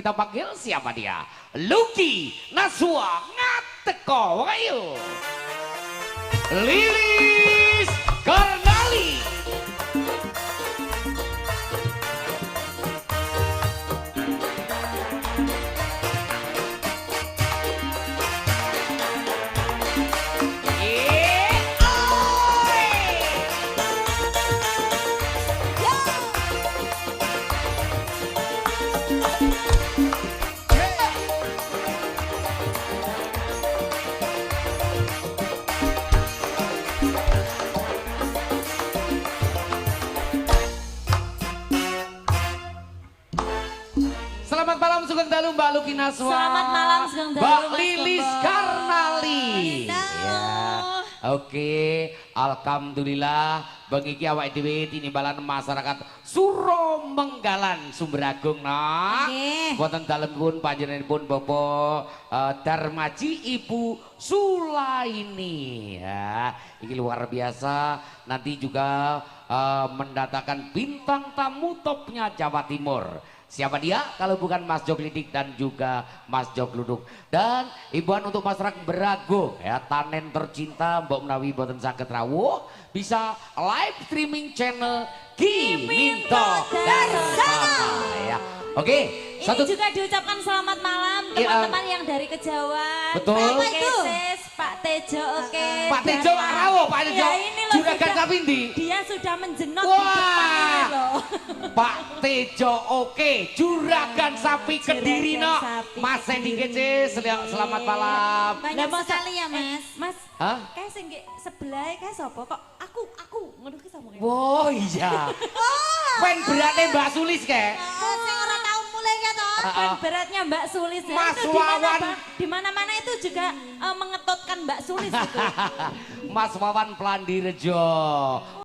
Kita panggil siapa dia? Lucky Naswa Ngateko, ayo. Lilis Karnali. Selamat malam Sugeng Dalu Mbak Lucky Naswa. Selamat malam Sugeng Dalu Mbak Mas Lilis Bobo. Karnali. Halo. Oke, alhamdulillah bengiki awak dhewe tinimbalan masyarakat Suromenggalan Sumberagung nah. Nggih. Wonten dalemipun panjenenganipun Bapak Darmaji Ibu Sulaini. Ya, ini luar biasa. Nanti juga mendatangkan bintang tamu topnya Jawa Timur. Siapa dia kalau bukan Mas Jok Lidik dan juga Mas Jok Luduk. Dan ibuan untuk masyarakat Berago ya, tanen tercinta Mbok menawi boten saged rawuh bisa live streaming channel Ki Minto Darsana ya. Oke, Ini juga diucapkan selamat malam teman-teman yang dari Kejauhan. Betul. Pak Kesis, Pak Tejo, oke. Pak Tejo rawuh, Pak Tejo. Ya, ini loh Juragan sudah- Kapindi. Dia sudah menjenot di Wah. depan ini loh. Pak Tejo oke, Juragan Sapi Kediri no. Sapi Mas Sandy Kediri. Kece, selamat malam. Banyak Lah, sekali ya Mas. Mas, Hah? kayak sing sebelah kayak sapa kok? Aku ngono ki sapa kayak? Oh iya. Pen beratnya Mbak Sulis kayak. Sing ora tau mulai ya toh. Kan beratnya Mbak Sulis ya. Mas Itu di mana, Wawan. Pak? Di mana-mana itu juga mengetotkan Mbak Sulis itu. Mas Wawan Plandirejo.